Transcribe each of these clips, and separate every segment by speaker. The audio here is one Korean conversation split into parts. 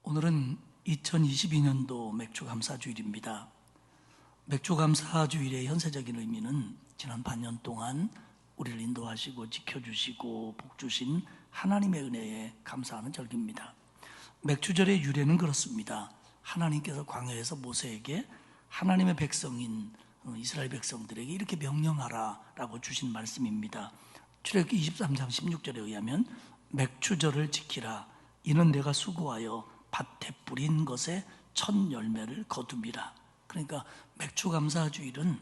Speaker 1: 오늘은 2022년도 맥주감사주일입니다. 맥주감사주일의 현세적인 의미는 지난 반년 동안 우리를 인도하시고 지켜주시고 복주신 하나님의 은혜에 감사하는 절기입니다. 맥주절의 유래는 그렇습니다. 하나님께서 광야에서 모세에게 하나님의 백성인 이스라엘 백성들에게 이렇게 명령하라 라고 주신 말씀입니다. 출애굽기 23장 16절에 의하면 맥주절을 지키라. 이는 내가 수고하여 밭에 뿌린 것에 첫 열매를 거둠이라. 그러니까 맥주감사주일은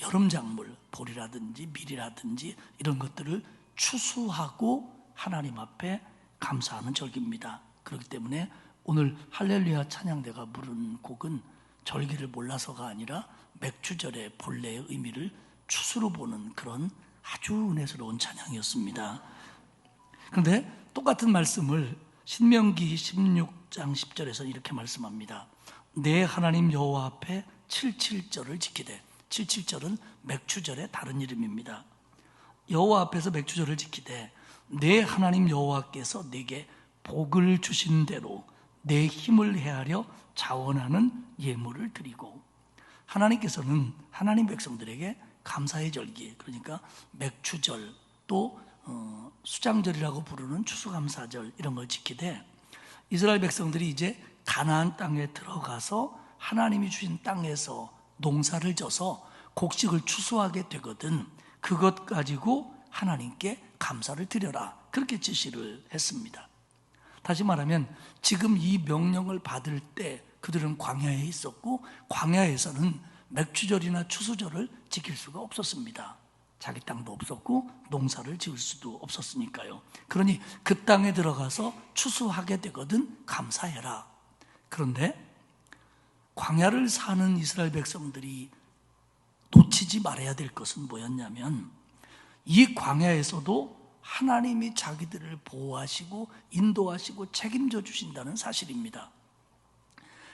Speaker 1: 여름 작물, 보리라든지 밀이라든지 이런 것들을 추수하고 하나님 앞에 감사하는 절기입니다. 그렇기 때문에 오늘 할렐루야 찬양대가 부른 곡은 절기를 몰라서가 아니라 맥주절의 본래의 의미를 추수로 보는 그런 아주 은혜스러운 찬양이었습니다. 그런데 똑같은 말씀을 신명기 16장 10절에서 이렇게 말씀합니다. 내 하나님 여호와 앞에 77절을 지키되. 77절은 맥주절의 다른 이름입니다. 여호와 앞에서 맥주절을 지키되 내 하나님 여호와께서 내게 복을 주신 대로 내 힘을 헤아려 자원하는 예물을 드리고. 하나님께서는 하나님 백성들에게 감사의 절기, 그러니까 맥주절, 또 수장절이라고 부르는 추수감사절, 이런 걸 지키되 이스라엘 백성들이 이제 가나안 땅에 들어가서 하나님이 주신 땅에서 농사를 져서 곡식을 추수하게 되거든 그것 가지고 하나님께 감사를 드려라, 그렇게 지시를 했습니다. 다시 말하면 지금 이 명령을 받을 때 그들은 광야에 있었고 광야에서는 맥주절이나 추수절을 지킬 수가 없었습니다. 자기 땅도 없었고 농사를 지을 수도 없었으니까요. 그러니 그 땅에 들어가서 추수하게 되거든 감사해라. 그런데 광야를 사는 이스라엘 백성들이 놓치지 말아야 될 것은 뭐였냐면 이 광야에서도 하나님이 자기들을 보호하시고 인도하시고 책임져 주신다는 사실입니다.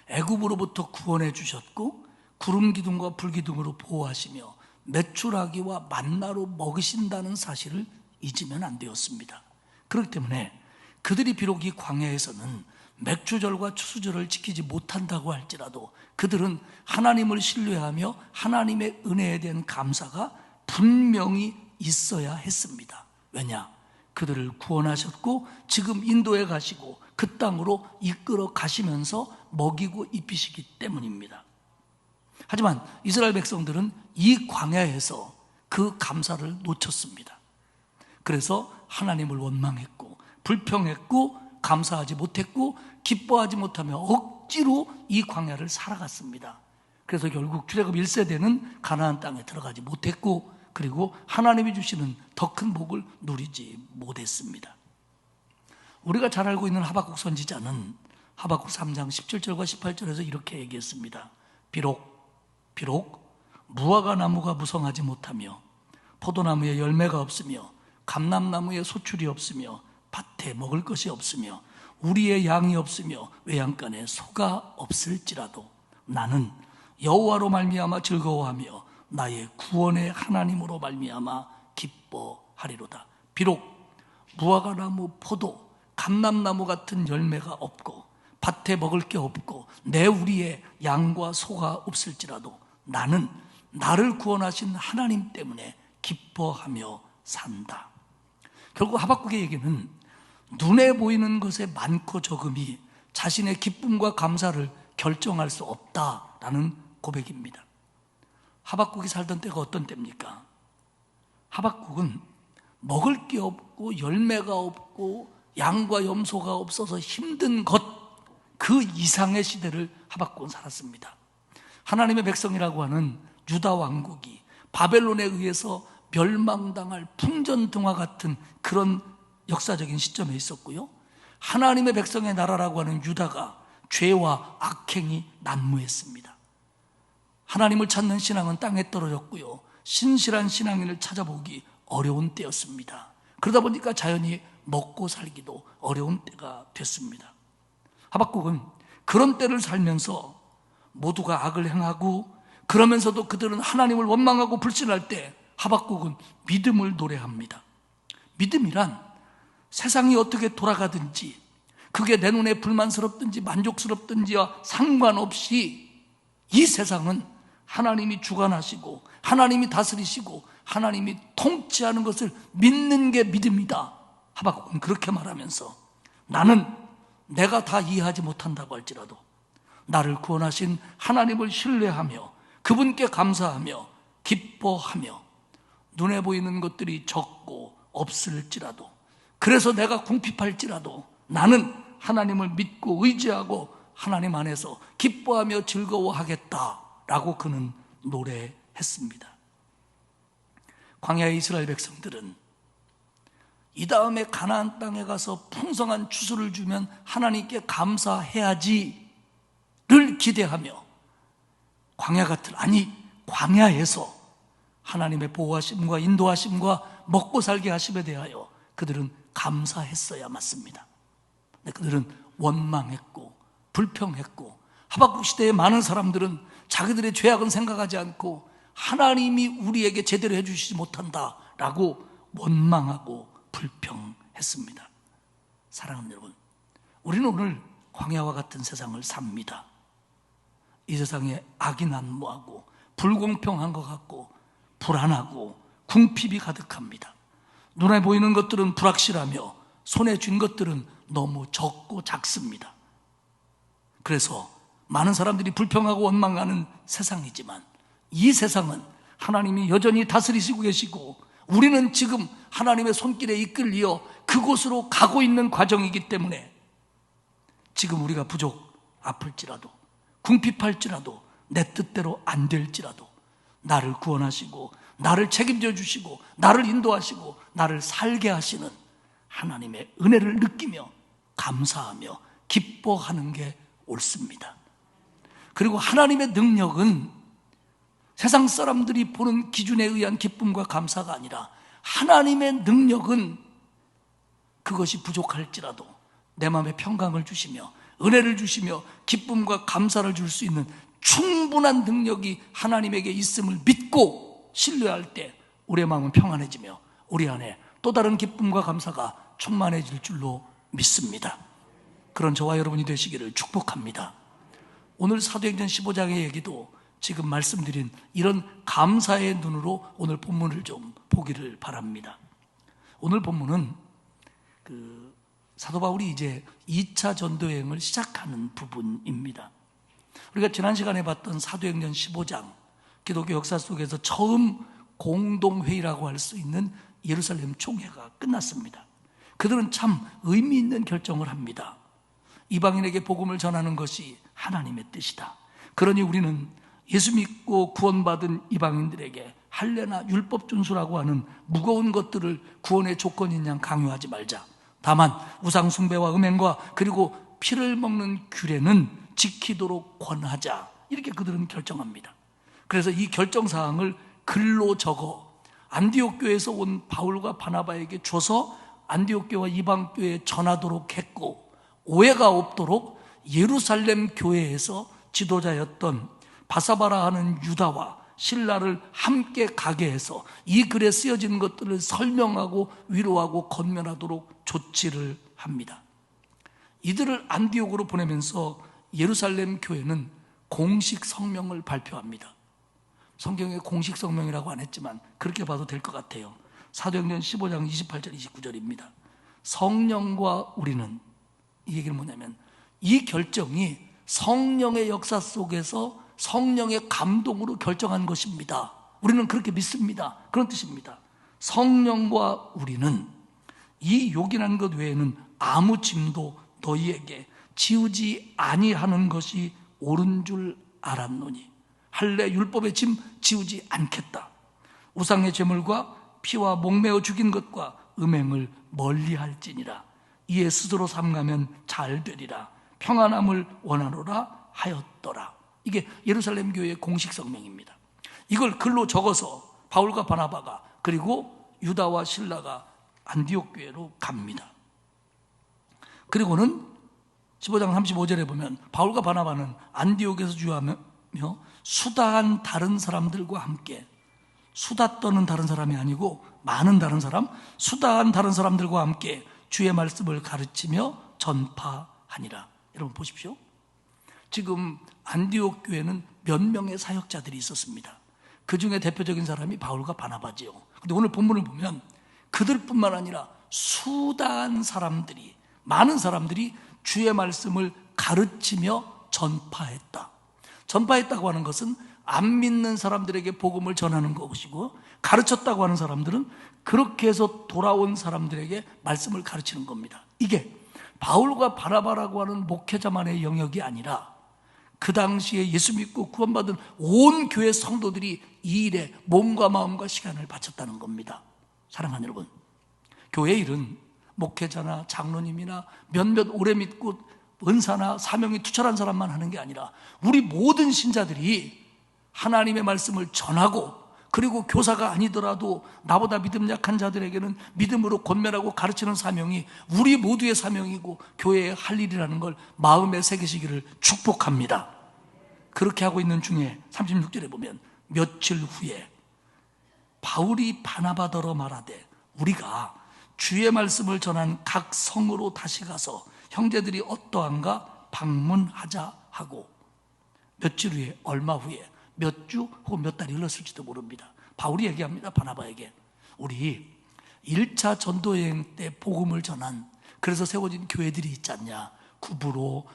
Speaker 1: 애굽으로부터 구원해 주셨고 구름 기둥과 불 기둥으로 보호하시며 메추라기와 만나로 먹이신다는 사실을 잊으면 안 되었습니다. 그렇기 때문에 그들이 비록 이 광야에서는 맥주절과 추수절을 지키지 못한다고 할지라도 그들은 하나님을 신뢰하며 하나님의 은혜에 대한 감사가 분명히 있어야 했습니다. 왜냐? 그들을 구원하셨고 지금 인도에 가시고 그 땅으로 이끌어 가시면서 먹이고 입히시기 때문입니다. 하지만 이스라엘 백성들은 이 광야에서 그 감사를 놓쳤습니다. 그래서 하나님을 원망했고 불평했고 감사하지 못했고 기뻐하지 못하며 억지로 이 광야를 살아갔습니다. 그래서 결국 출애굽 1세대는 가나안 땅에 들어가지 못했고 그리고 하나님이 주시는 더 큰 복을 누리지 못했습니다. 우리가 잘 알고 있는 하박국 선지자는 하박국 3장 17절과 18절에서 이렇게 얘기했습니다. 비록 무화과 나무가 무성하지 못하며 포도나무에 열매가 없으며 감람나무에 소출이 없으며 밭에 먹을 것이 없으며 우리의 양이 없으며 외양간에 소가 없을지라도 나는 여호와로 말미암아 즐거워하며 나의 구원의 하나님으로 말미암아 기뻐하리로다. 비록 무화과 나무, 포도, 감람나무 같은 열매가 없고 밭에 먹을 게 없고 내 우리의 양과 소가 없을지라도 나는 나를 구원하신 하나님 때문에 기뻐하며 산다. 결국 하박국의 얘기는 눈에 보이는 것의 많고 적음이 자신의 기쁨과 감사를 결정할 수 없다라는 고백입니다. 하박국이 살던 때가 어떤 때입니까? 하박국은 먹을 게 없고 열매가 없고 양과 염소가 없어서 힘든 것, 그 이상의 시대를 하박국은 살았습니다. 하나님의 백성이라고 하는 유다 왕국이 바벨론에 의해서 멸망당할 풍전등화 같은 그런 역사적인 시점에 있었고요. 하나님의 백성의 나라라고 하는 유다가 죄와 악행이 난무했습니다. 하나님을 찾는 신앙은 땅에 떨어졌고요. 신실한 신앙인을 찾아보기 어려운 때였습니다. 그러다 보니까 자연히 먹고 살기도 어려운 때가 됐습니다. 하박국은 그런 때를 살면서 모두가 악을 행하고 그러면서도 그들은 하나님을 원망하고 불신할 때 하박국은 믿음을 노래합니다. 믿음이란 세상이 어떻게 돌아가든지 그게 내 눈에 불만스럽든지 만족스럽든지와 상관없이 이 세상은 하나님이 주관하시고 하나님이 다스리시고 하나님이 통치하는 것을 믿는 게 믿음이다. 하박국은 그렇게 말하면서 나는 내가 다 이해하지 못한다고 할지라도 나를 구원하신 하나님을 신뢰하며 그분께 감사하며 기뻐하며 눈에 보이는 것들이 적고 없을지라도 그래서 내가 궁핍할지라도 나는 하나님을 믿고 의지하고 하나님 안에서 기뻐하며 즐거워하겠다라고 그는 노래했습니다. 광야의 이스라엘 백성들은 이 다음에 가나안 땅에 가서 풍성한 추수를 주면 하나님께 감사해야지를 기대하며 광야에서 하나님의 보호하심과 인도하심과 먹고 살게 하심에 대하여 그들은 감사했어야 맞습니다. 그들은 원망했고 불평했고 하박국 시대의 많은 사람들은 자기들의 죄악은 생각하지 않고 하나님이 우리에게 제대로 해주시지 못한다라고 원망하고 불평했습니다. 사랑하는 여러분, 우리는 오늘 광야와 같은 세상을 삽니다. 이 세상에 악이 난무하고 불공평한 것 같고 불안하고 궁핍이 가득합니다. 눈에 보이는 것들은 불확실하며 손에 쥔 것들은 너무 적고 작습니다. 그래서 많은 사람들이 불평하고 원망하는 세상이지만 이 세상은 하나님이 여전히 다스리시고 계시고 우리는 지금 하나님의 손길에 이끌려 그곳으로 가고 있는 과정이기 때문에 지금 우리가 아플지라도 궁핍할지라도 내 뜻대로 안 될지라도 나를 구원하시고 나를 책임져 주시고 나를 인도하시고 나를 살게 하시는 하나님의 은혜를 느끼며 감사하며 기뻐하는 게 옳습니다. 그리고 하나님의 능력은 세상 사람들이 보는 기준에 의한 기쁨과 감사가 아니라 하나님의 능력은 그것이 부족할지라도 내 마음에 평강을 주시며 은혜를 주시며 기쁨과 감사를 줄 수 있는 충분한 능력이 하나님에게 있음을 믿고 신뢰할 때 우리의 마음은 평안해지며 우리 안에 또 다른 기쁨과 감사가 충만해질 줄로 믿습니다. 그런 저와 여러분이 되시기를 축복합니다. 오늘 사도행전 15장의 얘기도 지금 말씀드린 이런 감사의 눈으로 오늘 본문을 좀 보기를 바랍니다. 오늘 본문은 사도 바울이 이제 2차 전도여행을 시작하는 부분입니다. 우리가 지난 시간에 봤던 사도행전 15장, 기독교 역사 속에서 처음 공동회의라고 할 수 있는 예루살렘 총회가 끝났습니다. 그들은 참 의미 있는 결정을 합니다. 이방인에게 복음을 전하는 것이 하나님의 뜻이다. 그러니 우리는 예수 믿고 구원받은 이방인들에게 할례나 율법 준수라고 하는 무거운 것들을 구원의 조건인 양 강요하지 말자. 다만 우상 숭배와 음행과 그리고 피를 먹는 규례는 지키도록 권하자. 이렇게 그들은 결정합니다. 그래서 이 결정사항을 글로 적어 안디옥 교회에서 온 바울과 바나바에게 줘서 안디옥 교회와 이방 교회에 전하도록 했고, 오해가 없도록 예루살렘 교회에서 지도자였던 바사바라 하는 유다와 신라를 함께 가게 해서 이 글에 쓰여진 것들을 설명하고 위로하고 권면하도록 조치를 합니다. 이들을 안디옥으로 보내면서 예루살렘 교회는 공식 성명을 발표합니다. 성경에 공식 성명이라고 안 했지만 그렇게 봐도 될 것 같아요. 사도행전 15장 28절 29절입니다. 성령과 우리는, 이 얘기는 뭐냐면 이 결정이 성령의 역사 속에서 성령의 감동으로 결정한 것입니다. 우리는 그렇게 믿습니다. 그런 뜻입니다. 성령과 우리는 이 요긴한 것 외에는 아무 짐도 너희에게 지우지 아니하는 것이 옳은 줄 알았노니 할례 율법의 짐 지우지 않겠다. 우상의 제물과 피와 목매어 죽인 것과 음행을 멀리할지니라. 이에 스스로 삼가면 잘 되리라. 평안함을 원하노라 하였더라. 이게 예루살렘 교회의 공식 성명입니다. 이걸 글로 적어서 바울과 바나바가 그리고 유다와 신라가 안디옥 교회로 갑니다. 그리고는 15장 35절에 보면 바울과 바나바는 안디옥에서 주하며 수다한 다른 사람들과 함께, 수다 떠는 다른 사람이 아니고 많은 다른 사람, 수다한 다른 사람들과 함께 주의 말씀을 가르치며 전파하니라. 여러분 보십시오. 지금 안디옥 교회는 몇 명의 사역자들이 있었습니다. 그 중에 대표적인 사람이 바울과 바나바지요. 근데 오늘 본문을 보면 그들뿐만 아니라 수다한 사람들이, 많은 사람들이 주의 말씀을 가르치며 전파했다. 전파했다고 하는 것은 안 믿는 사람들에게 복음을 전하는 것이고, 가르쳤다고 하는 사람들은 그렇게 해서 돌아온 사람들에게 말씀을 가르치는 겁니다. 이게 바울과 바나바라고 하는 목회자만의 영역이 아니라 그 당시에 예수 믿고 구원받은 온 교회 성도들이 이 일에 몸과 마음과 시간을 바쳤다는 겁니다. 사랑하는 여러분, 교회 일은 목회자나 장로님이나 몇몇 오래 믿고 은사나 사명이 투철한 사람만 하는 게 아니라 우리 모든 신자들이 하나님의 말씀을 전하고, 그리고 교사가 아니더라도 나보다 믿음 약한 자들에게는 믿음으로 권면하고 가르치는 사명이 우리 모두의 사명이고 교회의 할 일이라는 걸 마음에 새기시기를 축복합니다. 그렇게 하고 있는 중에 36절에 보면 며칠 후에 바울이 바나바더러 말하되 우리가 주의 말씀을 전한 각 성으로 다시 가서 형제들이 어떠한가 방문하자 하고, 며칠 후에, 얼마 후에, 몇 주 혹은 몇 달이 흘렀을지도 모릅니다. 바울이 얘기합니다. 바나바에게 우리 1차 전도여행 때 복음을 전한, 그래서 세워진 교회들이 있지 않냐. 구브로,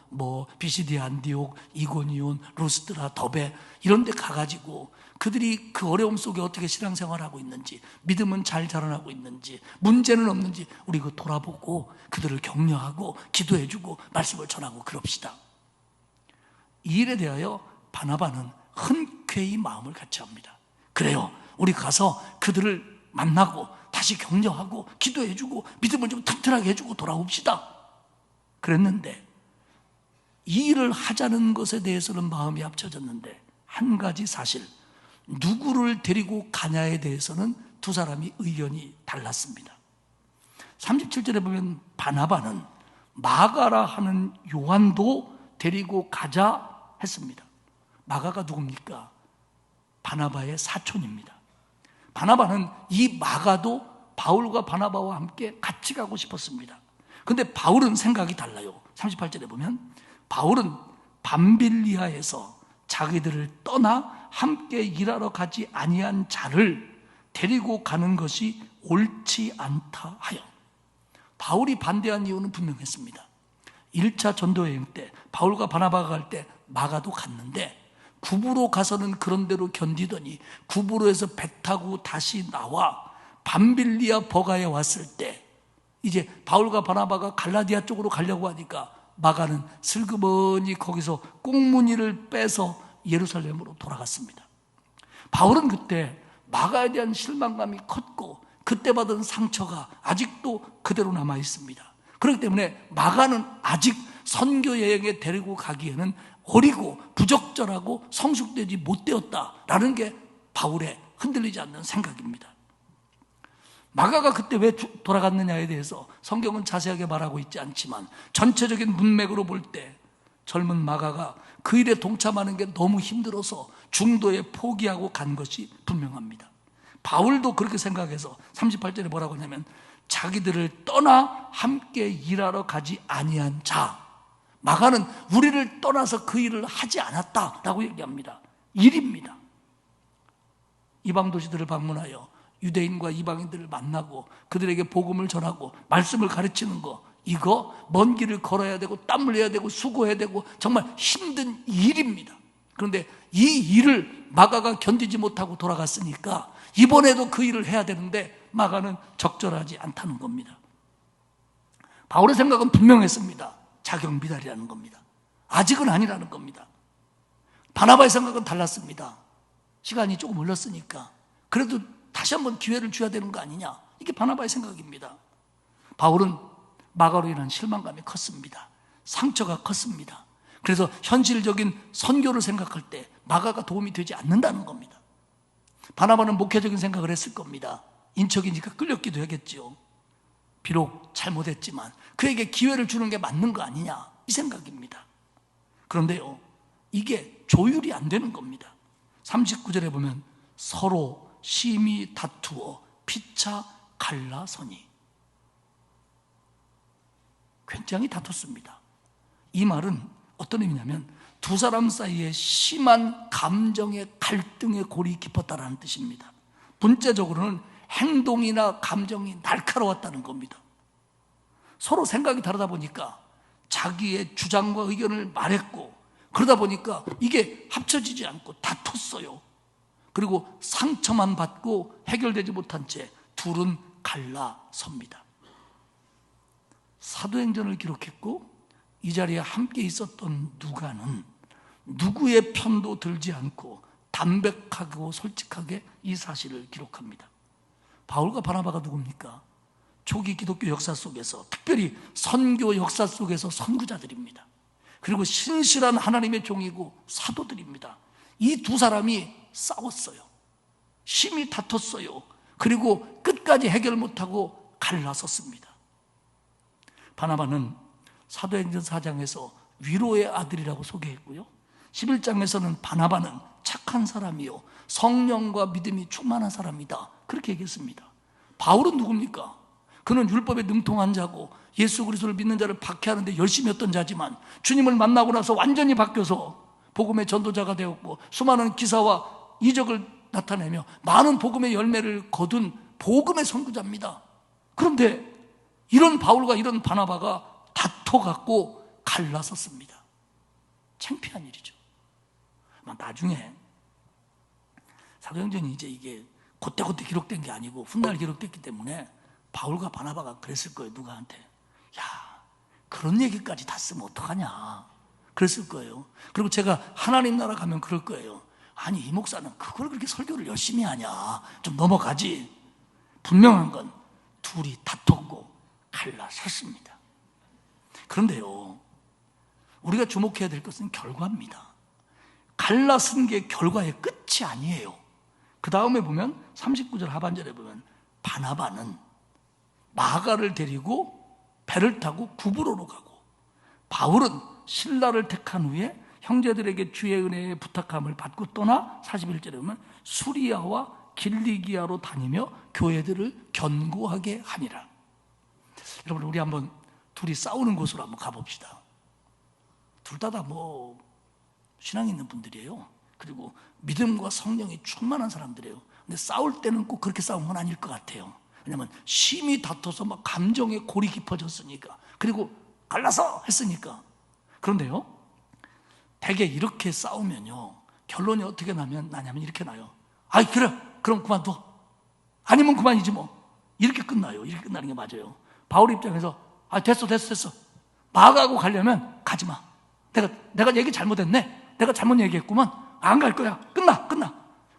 Speaker 1: 비시디 안디옥, 이고니온, 루스드라, 더베 이런 데 가가지고 그들이 그 어려움 속에 어떻게 신앙생활하고 있는지, 믿음은 잘 자라나고 있는지, 문제는 없는지 우리 그거 돌아보고 그들을 격려하고 기도해주고 말씀을 전하고 그럽시다. 이 일에 대하여 바나바는 흔쾌히 마음을 같이 합니다. 그래요, 우리 가서 그들을 만나고 다시 격려하고 기도해주고 믿음을 좀 튼튼하게 해주고 돌아옵시다. 그랬는데 이 일을 하자는 것에 대해서는 마음이 합쳐졌는데 한 가지 사실, 누구를 데리고 가냐에 대해서는 두 사람이 의견이 달랐습니다. 37절에 보면 바나바는 마가라 하는 요한도 데리고 가자 했습니다. 마가가 누굽니까? 바나바의 사촌입니다. 바나바는 이 마가도 바울과 바나바와 함께 같이 가고 싶었습니다. 근데 바울은 생각이 달라요. 38절에 보면 바울은 밤빌리아에서 자기들을 떠나 함께 일하러 가지 아니한 자를 데리고 가는 것이 옳지 않다 하여, 바울이 반대한 이유는 분명했습니다. 1차 전도여행 때 바울과 바나바가 갈 때 마가도 갔는데 구브로 가서는 그런 대로 견디더니 구브로에서 배 타고 다시 나와 밤빌리아 버가에 왔을 때 이제 바울과 바나바가 갈라디아 쪽으로 가려고 하니까 마가는 슬그머니 거기서 꽁무니를 빼서 예루살렘으로 돌아갔습니다. 바울은 그때 마가에 대한 실망감이 컸고 그때 받은 상처가 아직도 그대로 남아 있습니다. 그렇기 때문에 마가는 아직 선교 여행에 데리고 가기에는 어리고 부적절하고 성숙되지 못되었다라는 게 바울의 흔들리지 않는 생각입니다. 마가가 그때 왜 돌아갔느냐에 대해서 성경은 자세하게 말하고 있지 않지만 전체적인 문맥으로 볼 때 젊은 마가가 그 일에 동참하는 게 너무 힘들어서 중도에 포기하고 간 것이 분명합니다. 바울도 그렇게 생각해서 38절에 뭐라고 하냐면 자기들을 떠나 함께 일하러 가지 아니한 자, 마가는 우리를 떠나서 그 일을 하지 않았다라고 얘기합니다. 일입니다. 이방 도시들을 방문하여 유대인과 이방인들을 만나고 그들에게 복음을 전하고 말씀을 가르치는 거, 이거 먼 길을 걸어야 되고 땀 흘려야 되고 수고해야 되고 정말 힘든 일입니다. 그런데 이 일을 마가가 견디지 못하고 돌아갔으니까 이번에도 그 일을 해야 되는데 마가는 적절하지 않다는 겁니다. 바울의 생각은 분명했습니다. 자격 미달이라는 겁니다. 아직은 아니라는 겁니다. 바나바의 생각은 달랐습니다. 시간이 조금 흘렀으니까 그래도 다시 한번 기회를 줘야 되는 거 아니냐, 이게 바나바의 생각입니다. 바울은 마가로 인한 실망감이 컸습니다. 상처가 컸습니다. 그래서 현실적인 선교를 생각할 때 마가가 도움이 되지 않는다는 겁니다. 바나바는 목회적인 생각을 했을 겁니다. 인척이니까 끌렸기도 하겠지요. 비록 잘못했지만 그에게 기회를 주는 게 맞는 거 아니냐, 이 생각입니다. 그런데요, 이게 조율이 안 되는 겁니다. 39절에 보면 서로 심히 다투어 피차 갈라서니, 굉장히 다퉜습니다. 이 말은 어떤 의미냐면 두 사람 사이에 심한 감정의 갈등의 골이 깊었다는 뜻입니다. 문자적으로는 행동이나 감정이 날카로웠다는 겁니다. 서로 생각이 다르다 보니까 자기의 주장과 의견을 말했고, 그러다 보니까 이게 합쳐지지 않고 다퉜어요. 그리고 상처만 받고 해결되지 못한 채 둘은 갈라섭니다. 사도행전을 기록했고 이 자리에 함께 있었던 누가는 누구의 편도 들지 않고 담백하고 솔직하게 이 사실을 기록합니다. 바울과 바나바가 누굽니까? 초기 기독교 역사 속에서, 특별히 선교 역사 속에서 선구자들입니다. 그리고 신실한 하나님의 종이고 사도들입니다. 이 두 사람이 싸웠어요. 심히 다퉜어요. 그리고 끝까지 해결 못하고 갈라섰습니다. 바나바는 사도행전 4장에서 위로의 아들이라고 소개했고요, 11장에서는 바나바는 착한 사람이요 성령과 믿음이 충만한 사람이다, 그렇게 얘기했습니다. 바울은 누굽니까? 그는 율법에 능통한 자고 예수 그리스도를 믿는 자를 박해하는데 열심히 했던 자지만 주님을 만나고 나서 완전히 바뀌어서 복음의 전도자가 되었고 수많은 기사와 이적을 나타내며 많은 복음의 열매를 거둔 복음의 선구자입니다. 그런데 이런 바울과 이런 바나바가 다퉈갖고 갈라섰습니다. 창피한 일이죠. 나중에 사도행전이 이제 이게 그때그때 기록된 게 아니고 훗날 기록됐기 때문에 바울과 바나바가 그랬을 거예요. 누가한테 야, 그런 얘기까지 다 쓰면 어떡하냐 그랬을 거예요. 그리고 제가 하나님 나라 가면 그럴 거예요. 아니, 이 목사는 그걸 그렇게 설교를 열심히 하냐, 좀 넘어가지. 분명한 건 둘이 다퉜고 갈라섰습니다. 그런데요, 우리가 주목해야 될 것은 결과입니다. 갈라선 게 결과의 끝이 아니에요. 그 다음에 보면 39절 하반절에 보면 바나바는 마가를 데리고 배를 타고 구브로로 가고, 바울은 신라를 택한 후에 형제들에게 주의 은혜의 부탁함을 받고 떠나 41절에 보면 수리아와 길리기아로 다니며 교회들을 견고하게 하니라. 여러분, 우리 한번 둘이 싸우는 곳으로 한번 가봅시다. 둘 다 신앙 있는 분들이에요. 그리고 믿음과 성령이 충만한 사람들이에요. 근데 싸울 때는 꼭 그렇게 싸운 건 아닐 것 같아요. 왜냐하면 심히 다퉈서 막 감정의 골이 깊어졌으니까, 그리고 갈라서 했으니까. 그런데요, 대개 이렇게 싸우면요, 결론이 어떻게 나냐면 이렇게 나요. 아이, 그래, 그럼 그만둬. 아니면 그만이지 뭐. 이렇게 끝나요. 이렇게 끝나는 게 맞아요. 바울 입장에서 됐어. 마가하고 가려면 가지 마. 내가 얘기 잘못했네. 내가 잘못 얘기했구만. 안 갈 거야. 끝나.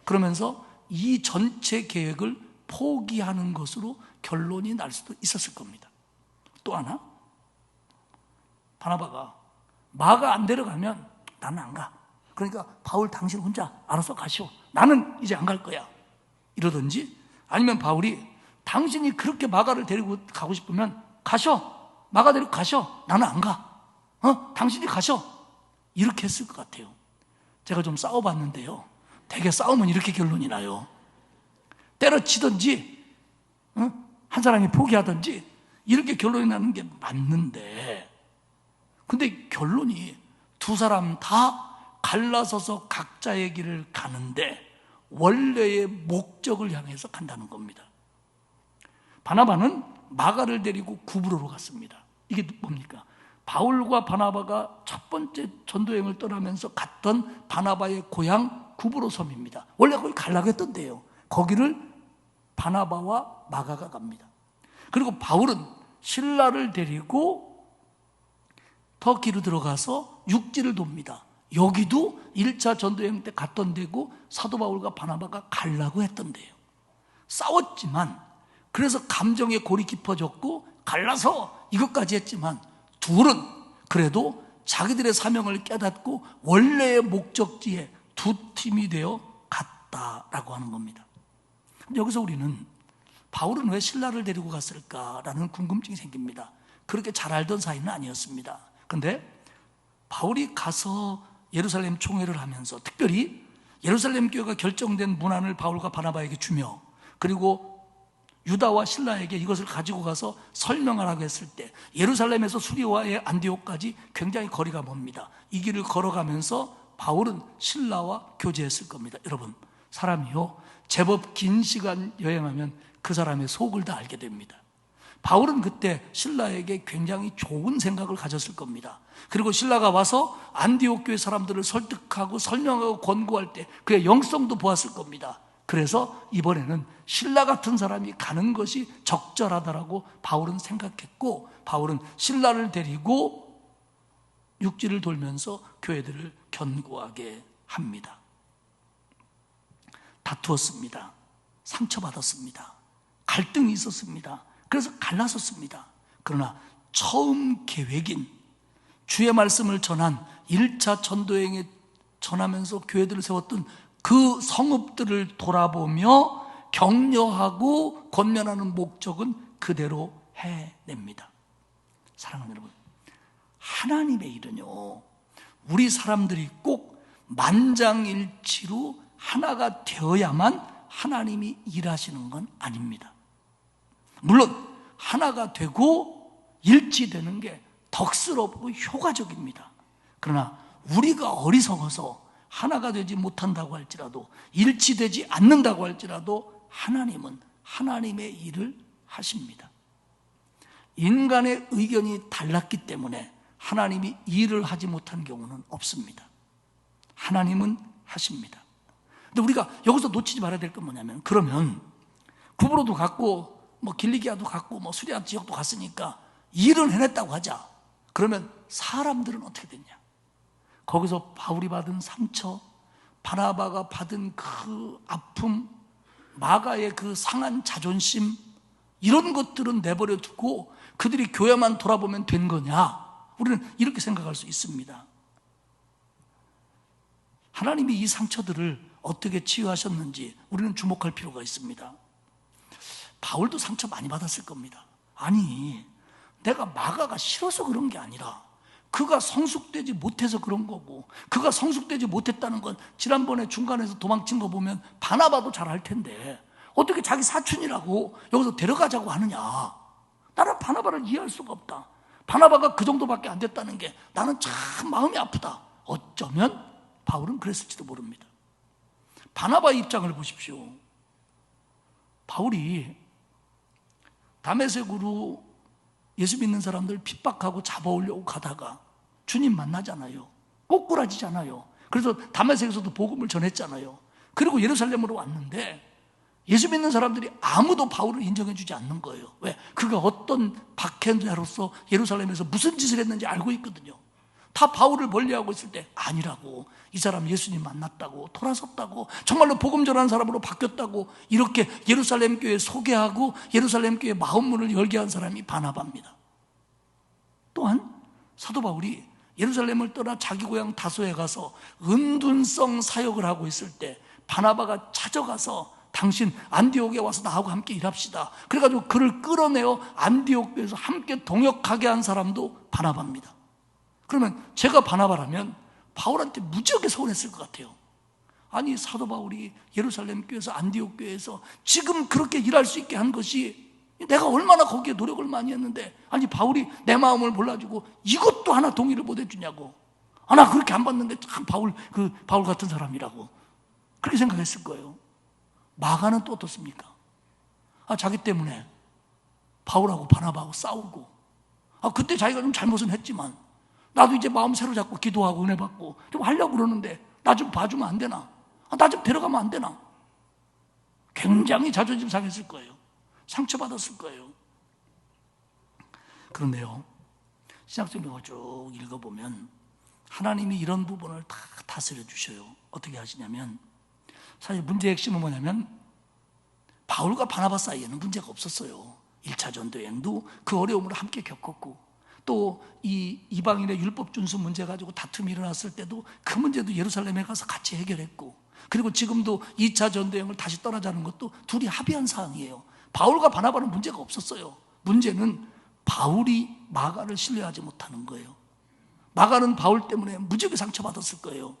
Speaker 1: 그러면서 이 전체 계획을 포기하는 것으로 결론이 날 수도 있었을 겁니다. 또 하나, 바나바가 마가 안 데려가면 나는 안 가. 그러니까 바울 당신 혼자 알아서 가시오. 나는 이제 안 갈 거야. 이러든지, 아니면 바울이 당신이 그렇게 마가를 데리고 가고 싶으면 가셔. 마가 데리고 가셔. 나는 안 가. 당신이 가셔. 이렇게 했을 것 같아요. 제가 좀 싸워봤는데요, 되게 싸우면 이렇게 결론이 나요. 때려치든지 한 사람이 포기하든지 이렇게 결론이 나는 게 맞는데, 근데 결론이 두 사람 다 갈라서서 각자의 길을 가는데 원래의 목적을 향해서 간다는 겁니다. 바나바는 마가를 데리고 구브로로 갔습니다. 이게 뭡니까? 바울과 바나바가 첫 번째 전도여행을 떠나면서 갔던 바나바의 고향 구브로 섬입니다. 원래 거기 가려고 했던 데예요. 거기를 바나바와 마가가 갑니다. 그리고 바울은 신라를 데리고 터키로 들어가서 육지를 돕니다. 여기도 1차 전도여행 때 갔던 데고 사도 바울과 바나바가 가려고 했던 데예요. 싸웠지만, 그래서 감정의 골이 깊어졌고 갈라서 이것까지 했지만, 둘은 그래도 자기들의 사명을 깨닫고 원래의 목적지에 두 팀이 되어 갔다라고 하는 겁니다. 여기서 우리는 바울은 왜 신라를 데리고 갔을까라는 궁금증이 생깁니다. 그렇게 잘 알던 사이는 아니었습니다. 그런데 바울이 가서 예루살렘 총회를 하면서, 특별히 예루살렘 교회가 결정된 문안을 바울과 바나바에게 주며, 그리고 유다와 신라에게 이것을 가지고 가서 설명하라고 했을 때 예루살렘에서 수리와의 안디옥까지 굉장히 거리가 멉니다. 이 길을 걸어가면서 바울은 신라와 교제했을 겁니다. 여러분, 사람이요 제법 긴 시간 여행하면 그 사람의 속을 다 알게 됩니다. 바울은 그때 신라에게 굉장히 좋은 생각을 가졌을 겁니다. 그리고 신라가 와서 안디옥 교회 사람들을 설득하고 설명하고 권고할 때 그의 영성도 보았을 겁니다. 그래서 이번에는 신라 같은 사람이 가는 것이 적절하다라고 바울은 생각했고, 바울은 신라를 데리고 육지를 돌면서 교회들을 견고하게 합니다. 다투었습니다. 상처받았습니다. 갈등이 있었습니다. 그래서 갈라섰습니다. 그러나 처음 계획인 주의 말씀을 전한 1차 전도여행에 전하면서 교회들을 세웠던 그 성읍들을 돌아보며 격려하고 권면하는 목적은 그대로 해냅니다. 사랑하는 여러분, 하나님의 일은요 우리 사람들이 꼭 만장일치로 하나가 되어야만 하나님이 일하시는 건 아닙니다. 물론 하나가 되고 일치되는 게 덕스럽고 효과적입니다. 그러나 우리가 어리석어서 하나가 되지 못한다고 할지라도, 일치되지 않는다고 할지라도 하나님은 하나님의 일을 하십니다. 인간의 의견이 달랐기 때문에 하나님이 일을 하지 못한 경우는 없습니다. 하나님은 하십니다. 근데 우리가 여기서 놓치지 말아야 될 건 뭐냐면, 그러면 구브로도 갔고 길리기아도 갔고 수리아 지역도 갔으니까 일은 해냈다고 하자. 그러면 사람들은 어떻게 됐냐? 거기서 바울이 받은 상처, 바나바가 받은 그 아픔, 마가의 그 상한 자존심, 이런 것들은 내버려 두고 그들이 교회만 돌아보면 된 거냐? 우리는 이렇게 생각할 수 있습니다. 하나님이 이 상처들을 어떻게 치유하셨는지 우리는 주목할 필요가 있습니다. 바울도 상처 많이 받았을 겁니다. 아니, 내가 마가가 싫어서 그런 게 아니라 그가 성숙되지 못해서 그런 거고, 그가 성숙되지 못했다는 건 지난번에 중간에서 도망친 거 보면 바나바도 잘 알 텐데 어떻게 자기 사촌이라고 여기서 데려가자고 하느냐. 나는 바나바를 이해할 수가 없다. 바나바가 그 정도밖에 안 됐다는 게 나는 참 마음이 아프다. 어쩌면 바울은 그랬을지도 모릅니다. 바나바의 입장을 보십시오. 바울이 다메섹으로 예수 믿는 사람들 핍박하고 잡아오려고 가다가 주님 만나잖아요. 꼬꾸라지잖아요. 그래서 다메섹에서도 복음을 전했잖아요. 그리고 예루살렘으로 왔는데 예수 믿는 사람들이 아무도 바울을 인정해 주지 않는 거예요. 왜? 그가 어떤 박해자로서 예루살렘에서 무슨 짓을 했는지 알고 있거든요. 다 바울을 멀리하고 있을 때 아니라고, 이 사람 예수님 만났다고, 돌아섰다고, 정말로 복음 전하는 사람으로 바뀌었다고 이렇게 예루살렘 교회 소개하고 예루살렘 교회 마음문을 열게 한 사람이 바나바입니다. 또한 사도 바울이 예루살렘을 떠나 자기 고향 다소에 가서 은둔성 사역을 하고 있을 때 바나바가 찾아가서 당신 안디옥에 와서 나하고 함께 일합시다. 그래가지고 그를 끌어내어 안디옥 교회에서 함께 동역하게 한 사람도 바나바입니다. 그러면 제가 바나바라면 바울한테 무지하게 서운했을 것 같아요. 아니, 사도 바울이 예루살렘 교회에서 안디옥 교회에서 지금 그렇게 일할 수 있게 한 것이 내가 얼마나 거기에 노력을 많이 했는데, 아니 바울이 내 마음을 몰라주고 이것도 하나 동의를 못 해주냐고. 아, 나 그렇게 안 받는데 참 바울 같은 사람이라고 그렇게 생각했을 거예요. 마가는 또 어떻습니까? 자기 때문에 바울하고 바나바하고 싸우고, 그때 자기가 좀 잘못은 했지만 나도 이제 마음 새로 잡고 기도하고 은혜 받고 좀 하려고 그러는데 나 좀 봐주면 안 되나? 나 좀 데려가면 안 되나? 굉장히 자존심 상했을 거예요. 상처받았을 거예요. 그런데요, 신약성경을 쭉 읽어보면 하나님이 이런 부분을 다 다스려 주셔요. 어떻게 하시냐면, 사실 문제의 핵심은 뭐냐면 바울과 바나바 사이에는 문제가 없었어요. 1차 전도여행도 그 어려움을 함께 겪었고, 또 이 이방인의 율법 준수 문제 가지고 다툼이 일어났을 때도 그 문제도 예루살렘에 가서 같이 해결했고, 그리고 지금도 2차 전도여행을 다시 떠나자는 것도 둘이 합의한 사항이에요. 바울과 바나바는 문제가 없었어요. 문제는 바울이 마가를 신뢰하지 못하는 거예요. 마가는 바울 때문에 무지하게 상처받았을 거예요.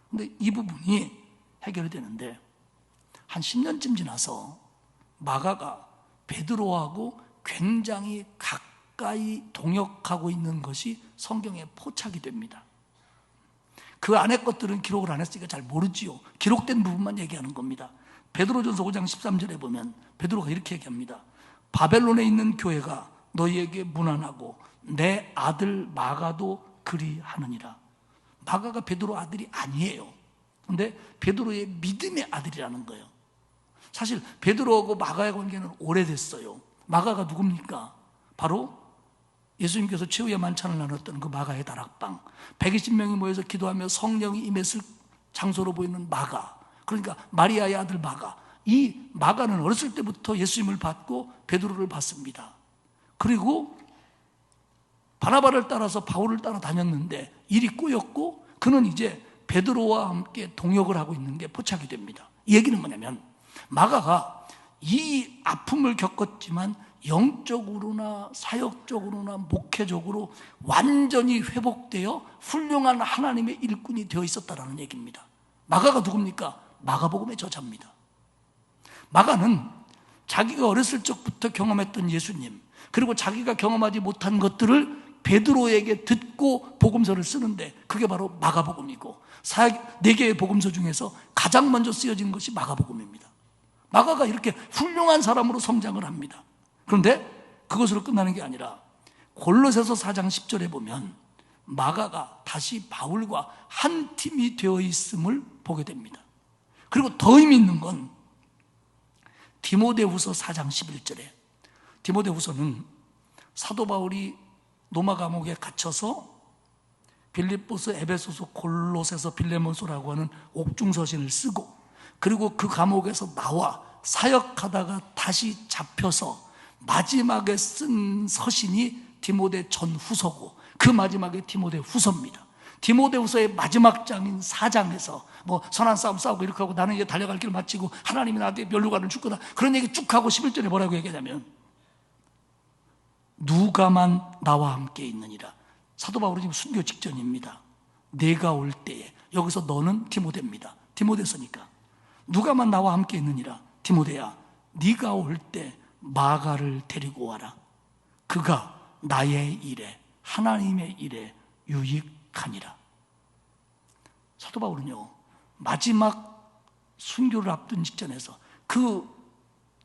Speaker 1: 근데 이 부분이 해결이 되는데 한 10년쯤 지나서 마가가 베드로하고 굉장히 가까이 동역하고 있는 것이 성경에 포착이 됩니다. 그 안에 것들은 기록을 안 했으니까 잘 모르지요. 기록된 부분만 얘기하는 겁니다. 베드로전서 5장 13절에 보면 베드로가 이렇게 얘기합니다. 바벨론에 있는 교회가 너희에게 문안하고 내 아들 마가도 그리하느니라. 마가가 베드로 아들이 아니에요. 그런데 베드로의 믿음의 아들이라는 거예요. 사실 베드로하고 마가의 관계는 오래됐어요. 마가가 누굽니까? 바로 예수님께서 최후의 만찬을 나눴던 그 마가의 다락방, 120명이 모여서 기도하며 성령이 임했을 장소로 보이는 마가, 그러니까 마리아의 아들 마가. 이 마가는 어렸을 때부터 예수님을 받고 베드로를 받습니다. 그리고 바나바를 따라서 바울을 따라 다녔는데 일이 꼬였고 그는 이제 베드로와 함께 동역을 하고 있는 게 포착이 됩니다. 이 얘기는 뭐냐면 마가가 이 아픔을 겪었지만 영적으로나 사역적으로나 목회적으로 완전히 회복되어 훌륭한 하나님의 일꾼이 되어 있었다는 얘기입니다. 마가가 누굽니까? 마가복음의 저자입니다. 마가는 자기가 어렸을 적부터 경험했던 예수님, 그리고 자기가 경험하지 못한 것들을 베드로에게 듣고 복음서를 쓰는데 그게 바로 마가복음이고 4개의 복음서 중에서 가장 먼저 쓰여진 것이 마가복음입니다. 마가가 이렇게 훌륭한 사람으로 성장을 합니다. 그런데 그것으로 끝나는 게 아니라 골로새서 4장 10절에 보면 마가가 다시 바울과 한 팀이 되어 있음을 보게 됩니다. 그리고 더 의미 있는 건 디모데후서 4장 11절에 디모데후서는 사도 바울이 로마 감옥에 갇혀서 빌립보서, 에베소서, 골로새서, 빌레몬서라고 하는 옥중서신을 쓰고 그리고 그 감옥에서 나와 사역하다가 다시 잡혀서 마지막에 쓴 서신이 디모데 전후서고 그 마지막에 디모데 후서입니다. 디모데 후서의 마지막 장인 4장에서 뭐 선한 싸움 싸우고 이렇게 하고 나는 이제 달려갈 길을 마치고 하나님이 나한테 면류관을 줄 거다 그런 얘기 쭉 하고 11절에 뭐라고 얘기하냐면 누가만 나와 함께 있느니라. 사도 바울은 지금 순교 직전입니다. 내가 올 때에, 여기서 너는 디모데입니다. 디모데서니까 누가만 나와 함께 있느니라. 디모데야, 네가 올 때 마가를 데리고 와라. 그가 나의 일에, 하나님의 일에 유익하니라. 사도 바울은요, 마지막 순교를 앞둔 직전에서 그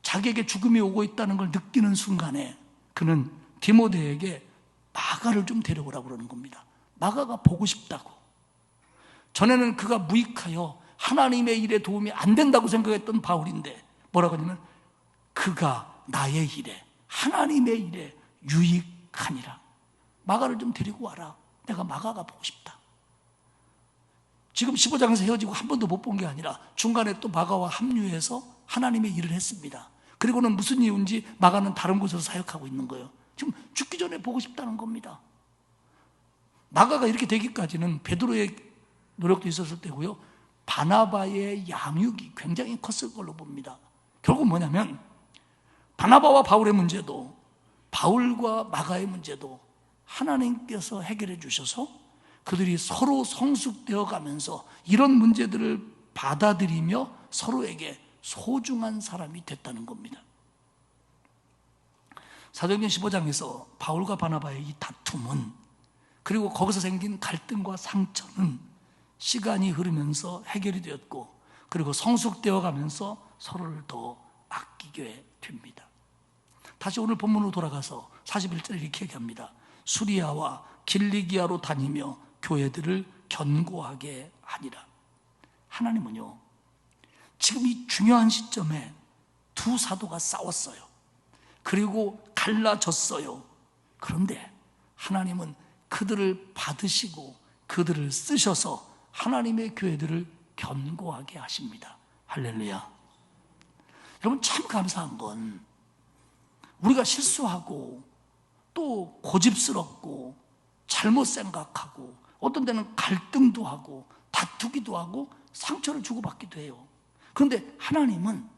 Speaker 1: 자기에게 죽음이 오고 있다는 걸 느끼는 순간에 그는 디모데에게 마가를 좀 데려오라고 그러는 겁니다. 마가가 보고 싶다고. 전에는 그가 무익하여 하나님의 일에 도움이 안 된다고 생각했던 바울인데 뭐라고 하냐면 그가 나의 일에, 하나님의 일에 유익하니라. 마가를 좀 데리고 와라. 내가 마가가 보고 싶다. 지금 15장에서 헤어지고 한 번도 못 본 게 아니라 중간에 또 마가와 합류해서 하나님의 일을 했습니다. 그리고는 무슨 이유인지 마가는 다른 곳에서 사역하고 있는 거예요. 지금 죽기 전에 보고 싶다는 겁니다. 마가가 이렇게 되기까지는 베드로의 노력도 있었을 때고요, 바나바의 양육이 굉장히 컸을 걸로 봅니다. 결국 뭐냐면 바나바와 바울의 문제도 바울과 마가의 문제도 하나님께서 해결해 주셔서 그들이 서로 성숙되어 가면서 이런 문제들을 받아들이며 서로에게 소중한 사람이 됐다는 겁니다. 사도행전 15장에서 바울과 바나바의 이 다툼은, 그리고 거기서 생긴 갈등과 상처는 시간이 흐르면서 해결이 되었고, 그리고 성숙되어 가면서 서로를 더 아끼게 됩니다. 다시 오늘 본문으로 돌아가서 41절에 이렇게 얘기합니다. 수리아와 길리기아로 다니며 교회들을 견고하게 하니라. 하나님은요, 지금 이 중요한 시점에 두 사도가 싸웠어요. 그리고 갈라졌어요. 그런데 하나님은 그들을 받으시고 그들을 쓰셔서 하나님의 교회들을 견고하게 하십니다. 할렐루야. 여러분, 참 감사한 건 우리가 실수하고 또 고집스럽고 잘못 생각하고 어떤 데는 갈등도 하고 다투기도 하고 상처를 주고받기도 해요. 그런데 하나님은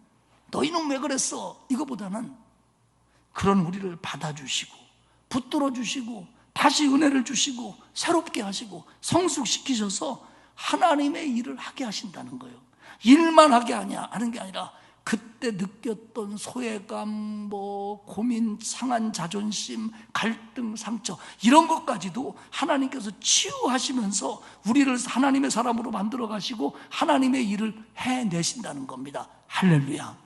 Speaker 1: 너희는 왜 그랬어? 이거보다는 그런 우리를 받아주시고 붙들어 주시고 다시 은혜를 주시고 새롭게 하시고 성숙시키셔서 하나님의 일을 하게 하신다는 거예요. 일만 하게 하는 게 아니라 그때 느꼈던 소외감, 고민, 상한 자존심, 갈등, 상처, 이런 것까지도 하나님께서 치유하시면서 우리를 하나님의 사람으로 만들어 가시고 하나님의 일을 해내신다는 겁니다. 할렐루야.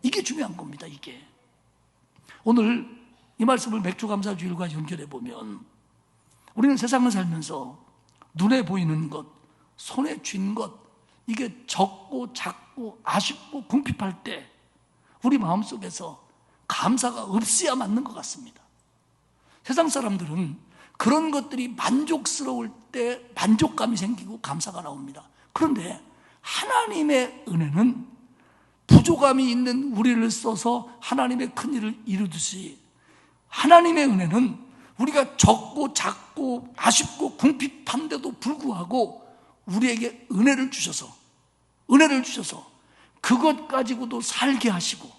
Speaker 1: 이게 중요한 겁니다. 이게. 오늘 이 말씀을 맥주감사주일과 연결해 보면 우리는 세상을 살면서 눈에 보이는 것, 손에 쥔 것, 이게 적고 작고 아쉽고 궁핍할 때 우리 마음속에서 감사가 없어야 맞는 것 같습니다. 세상 사람들은 그런 것들이 만족스러울 때 만족감이 생기고 감사가 나옵니다. 그런데 하나님의 은혜는 부족함이 있는 우리를 써서 하나님의 큰 일을 이루듯이 하나님의 은혜는 우리가 적고 작고 아쉽고 궁핍한데도 불구하고 우리에게 은혜를 주셔서 그것 가지고도 살게 하시고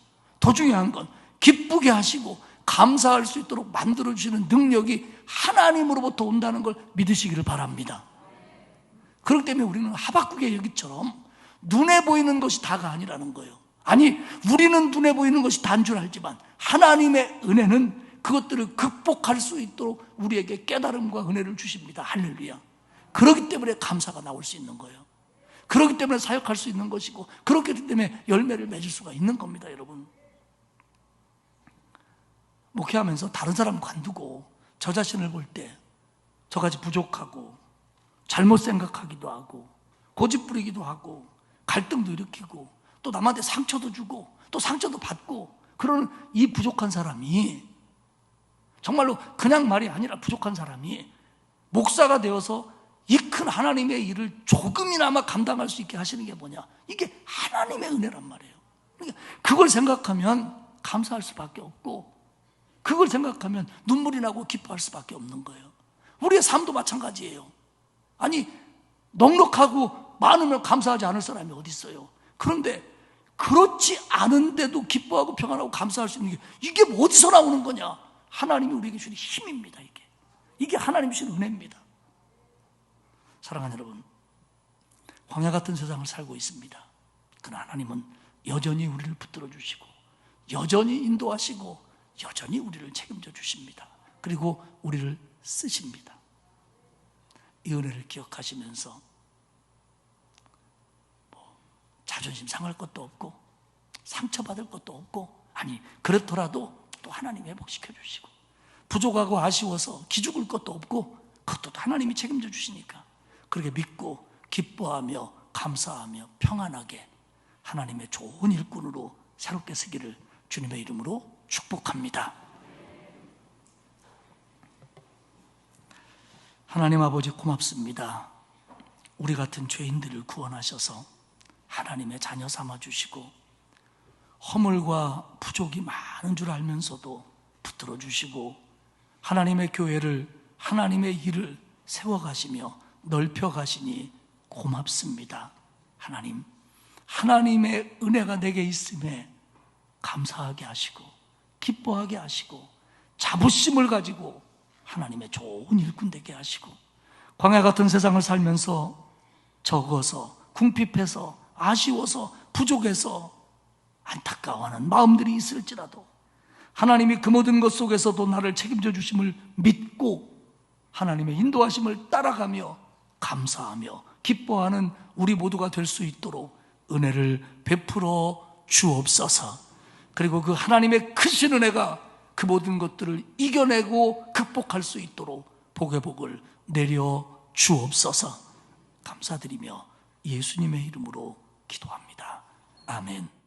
Speaker 1: 더 중요한 건 기쁘게 하시고 감사할 수 있도록 만들어주시는 능력이 하나님으로부터 온다는 걸 믿으시기를 바랍니다. 그렇기 때문에 우리는 하박국의 얘기처럼 눈에 보이는 것이 다가 아니라는 거예요. 아니, 우리는 눈에 보이는 것이 다인 줄 알지만 하나님의 은혜는 그것들을 극복할 수 있도록 우리에게 깨달음과 은혜를 주십니다. 할렐루야. 그렇기 때문에 감사가 나올 수 있는 거예요. 그렇기 때문에 사역할 수 있는 것이고 그렇기 때문에 열매를 맺을 수가 있는 겁니다. 여러분, 목회하면서 다른 사람 관두고 저 자신을 볼 때 저같이 부족하고 잘못 생각하기도 하고 고집부리기도 하고 갈등도 일으키고 또 남한테 상처도 주고 또 상처도 받고 그러는 이 부족한 사람이 정말로 그냥 말이 아니라 부족한 사람이 목사가 되어서 이 큰 하나님의 일을 조금이나마 감당할 수 있게 하시는 게 뭐냐? 이게 하나님의 은혜란 말이에요. 그러니까 그걸 생각하면 감사할 수밖에 없고 그걸 생각하면 눈물이 나고 기뻐할 수밖에 없는 거예요. 우리의 삶도 마찬가지예요. 아니, 넉넉하고 많으면 감사하지 않을 사람이 어디 있어요? 그런데 그렇지 않은데도 기뻐하고 평안하고 감사할 수 있는 게 이게 어디서 나오는 거냐? 하나님이 우리에게 주는 힘입니다. 이게 하나님이 주신 은혜입니다. 사랑하는 여러분, 광야 같은 세상을 살고 있습니다. 그러나 하나님은 여전히 우리를 붙들어 주시고 여전히 인도하시고 여전히 우리를 책임져 주십니다. 그리고 우리를 쓰십니다. 이 은혜를 기억하시면서 자존심 상할 것도 없고 상처받을 것도 없고, 아니 그렇더라도 또 하나님이 회복시켜 주시고 부족하고 아쉬워서 기죽을 것도 없고 그것도 하나님이 책임져 주시니까 그렇게 믿고 기뻐하며 감사하며 평안하게 하나님의 좋은 일꾼으로 새롭게 서기를 주님의 이름으로 축복합니다. 하나님 아버지 고맙습니다. 우리 같은 죄인들을 구원하셔서 하나님의 자녀 삼아주시고 허물과 부족이 많은 줄 알면서도 붙들어 주시고 하나님의 교회를, 하나님의 일을 세워가시며 넓혀가시니 고맙습니다. 하나님, 하나님의 은혜가 내게 있음에 감사하게 하시고 기뻐하게 하시고 자부심을 가지고 하나님의 좋은 일꾼 되게 하시고 광야 같은 세상을 살면서 적어서 궁핍해서 아쉬워서 부족해서 안타까워하는 마음들이 있을지라도 하나님이 그 모든 것 속에서도 나를 책임져 주심을 믿고 하나님의 인도하심을 따라가며 감사하며 기뻐하는 우리 모두가 될 수 있도록 은혜를 베풀어 주옵소서. 그리고 그 하나님의 크신 은혜가 그 모든 것들을 이겨내고 극복할 수 있도록 복의 복을 내려 주옵소서. 감사드리며 예수님의 이름으로 기도합니다. 아멘.